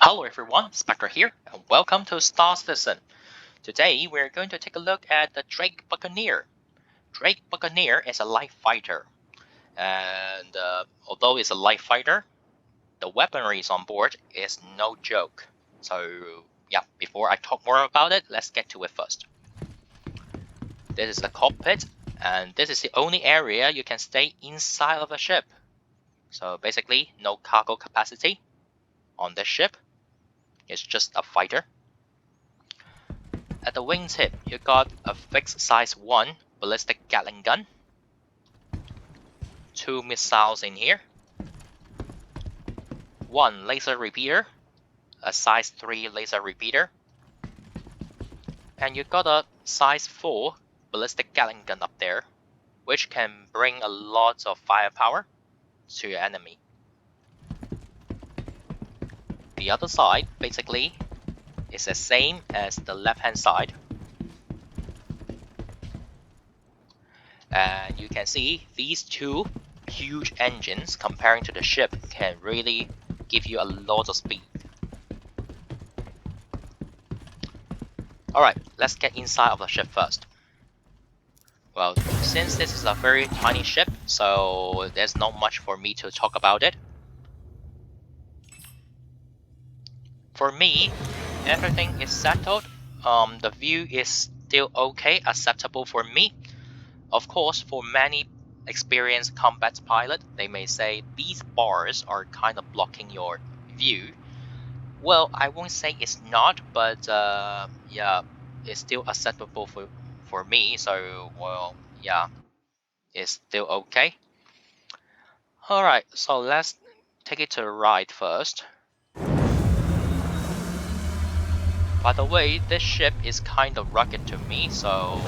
Hello everyone, Specter here, and welcome to Star Citizen. Today we're going to take a look at the Drake Buccaneer. Drake Buccaneer is a light fighter, and although it's a light fighter, the weaponry on board is no joke. So yeah, before I talk more about it, let's get to it first. This is the cockpit, and this is the only area you can stay inside of the ship. So basically, no cargo capacity on this ship. It's just a fighter. At the wingtip, you got a fixed size 1 ballistic Gatling gun, 2 missiles in here, 1 laser repeater, a size 3 laser repeater, and you got a size 4 ballistic Gatling gun up there, which can bring a lot of firepower to your enemy. The other side, basically, is the same as the left hand side. And you can see these two huge engines comparing to the ship can really give you a lot of speed. Alright, let's get inside of the ship first. Well, since this is a very tiny ship, so there's not much for me to talk about it. For me, everything is settled. The view is still okay, acceptable for me. Of course, for many experienced combat pilot, they may say these bars are kind of blocking your view. Well, I won't say it's not, but yeah, it's still acceptable for me. So well, yeah, it's still okay. All right, so let's take it to the right first. By the way, this ship is kind of rugged to me, so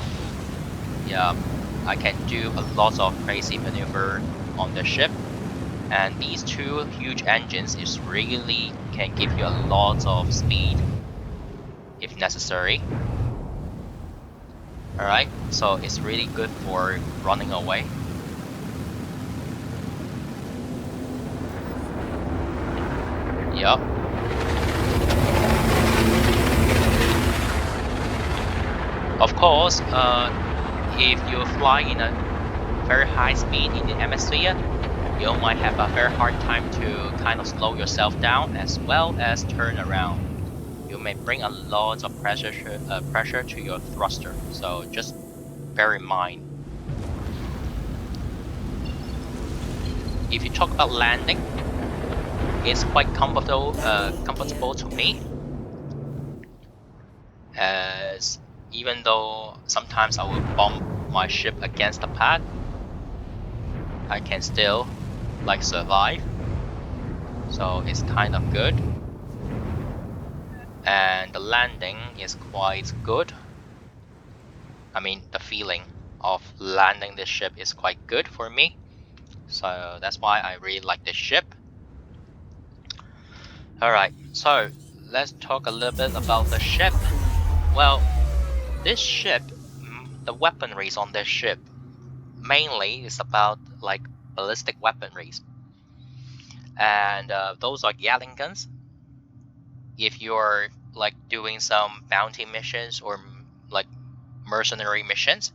yeah, I can do a lot of crazy maneuver on the ship. And these two huge engines is really can give you a lot of speed if necessary. Alright, so it's really good for running away. Yup. Of course, if you fly in a very high speed in the atmosphere, you might have a very hard time to kind of slow yourself down as well as turn around. You may bring a lot of pressure to your thruster, so just bear in mind. If you talk about landing, it's quite comfortable to me, as even though sometimes I will bump my ship against the pad, I can still like survive, so it's kind of good. And the landing is quite good. I mean, the feeling of landing this ship is quite good for me, so that's why I really like this ship. Alright, so let's talk a little bit about the ship. Well, this ship, the weaponries on this ship mainly is about like ballistic weaponries, and those are Gatling guns. If you're like doing some bounty missions or like mercenary missions,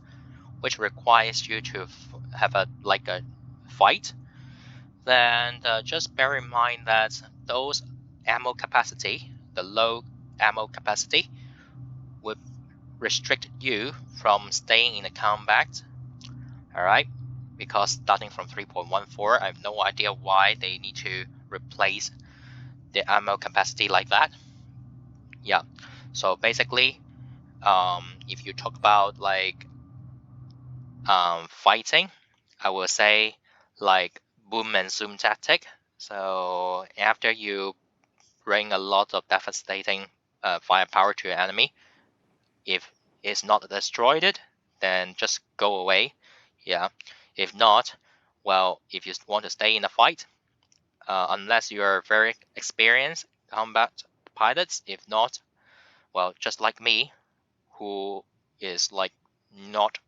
which requires you to have a fight, then just bear in mind that those ammo capacity, the low ammo capacity, would restrict you from staying in the combat. Alright, because starting from 3.14, I have no idea why they need to replace the ammo capacity like that. Yeah, so basically, if you talk about like fighting, I will say like boom and zoom tactic. So after you bring a lot of devastating firepower to your enemy, if it's not destroyed, then just go away. Yeah. If not, well, if you want to stay in the fight, unless you're very experienced combat pilots, if not, well, just like me, who is like not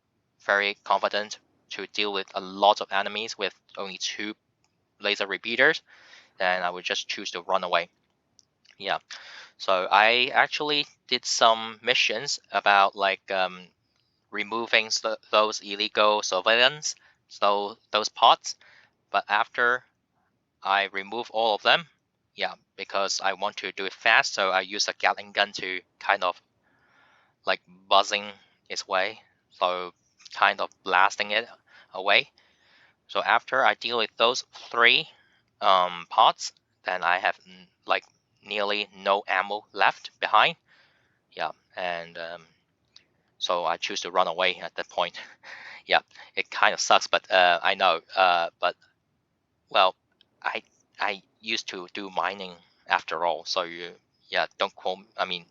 very confident to deal with a lot of enemies with only 2 laser repeaters, then I would just choose to run away. Yeah. So I actually did some missions about like removing those illegal surveillance, so those pods. But after I remove all of them, yeah, because I want to do it fast, so I use a Gatling gun to kind of like buzzing its way, so kind of blasting it away. So after I deal with those three pods, then I have like nearly no ammo left behind. Yeah, and so I choose to run away at that point. Yeah, it kind of sucks, but I know. But well, I I used to do mining after all, so yeah, don't quote. I mean,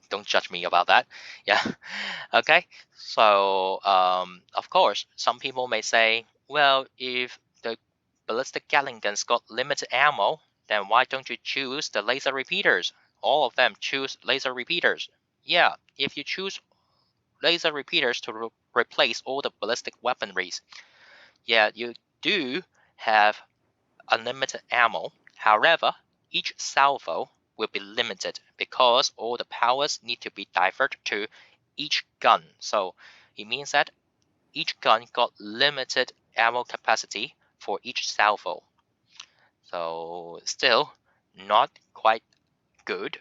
don't judge me about that. Yeah. Okay. So of course, some people may say, well, if the ballistic Gatling guns got limited ammo, then why don't you choose the laser repeaters? All of them choose laser repeaters. Yeah, if you choose laser repeaters to replace all the ballistic weaponries, yeah, you do have unlimited ammo. However, each salvo will be limited because all the powers need to be diverted to each gun. So it means that each gun got limited ammo capacity for each salvo. So still not quite good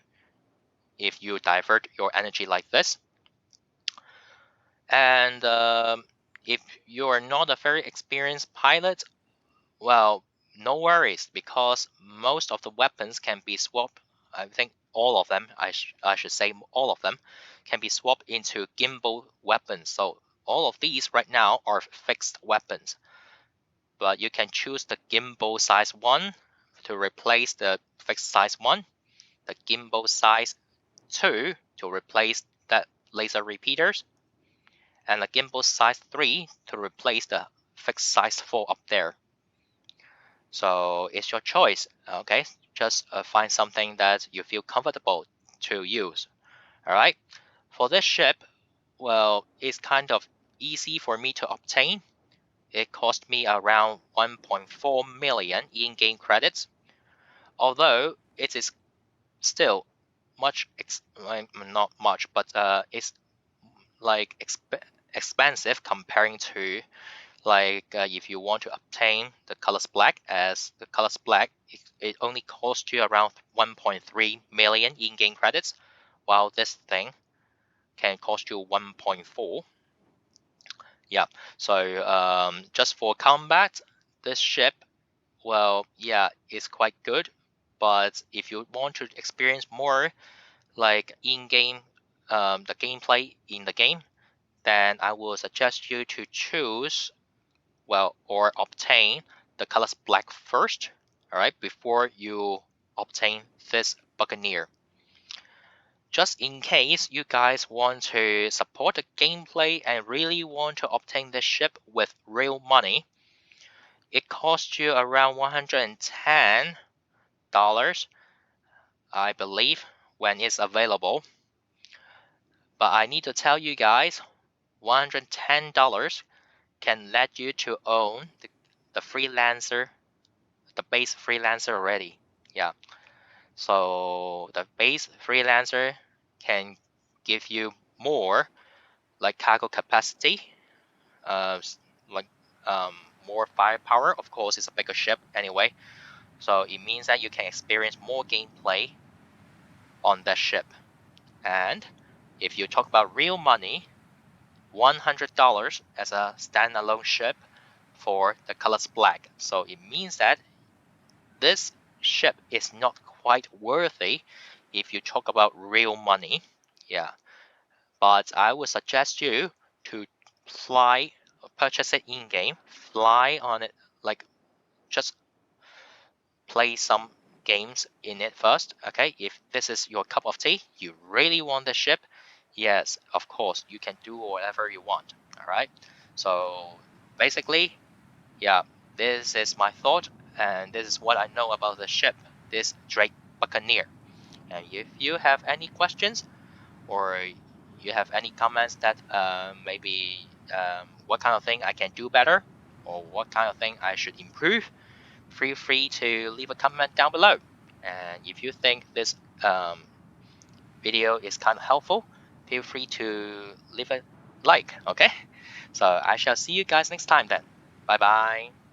if you divert your energy like this. And if you're not a very experienced pilot, well, no worries because most of the weapons can be swapped. I think all of them, I should say all of them, can be swapped into gimbal weapons. So all of these right now are fixed weapons, but you can choose the gimbal size 1 to replace the fixed size 1, the gimbal size 2 to replace that laser repeaters, and the gimbal size 3 to replace the fixed size 4 up there. So it's your choice. Okay, just find something that you feel comfortable to use. All right. For this ship, well, it's kind of easy for me to obtain. It cost me around 1.4 million in-game credits, although it is still much, not much, but it's like expensive comparing to like if you want to obtain the colors black, as the colors black it only costs you around 1.3 million in-game credits, while this thing can cost you 1.4. Yeah, so just for combat, this ship, well, yeah, it's quite good, but if you want to experience more like in-game the gameplay in the game, then I will suggest you to choose, well, or obtain the colors black first, all right, before you obtain this Buccaneer. Just in case you guys want to support the gameplay and really want to obtain this ship with real money, it costs you around $110, I believe, when it's available. But I need to tell you guys, $110 can let you to own the freelancer, the base freelancer already. Yeah. So the base freelancer can give you more like cargo capacity, uh, like um, more firepower. Of course, it's a bigger ship anyway. So it means that you can experience more gameplay on that ship. And if you talk about real money, $100 as a standalone ship for the colors black. So it means that this ship is not quite worthy if you talk about real money. Yeah, but I would suggest you to fly, purchase it in game, fly on it, like just play some games in it first. Okay, if this is your cup of tea, you really want the ship, yes, of course, you can do whatever you want. All right, so basically, yeah, this is my thought, and this is what I know about the ship, this Drake Buccaneer. And if you have any questions or you have any comments that maybe what kind of thing I can do better or what kind of thing I should improve, feel free to leave a comment down below. And if you think this video is kind of helpful, feel free to leave a like. Okay, so I shall see you guys next time then. Bye bye.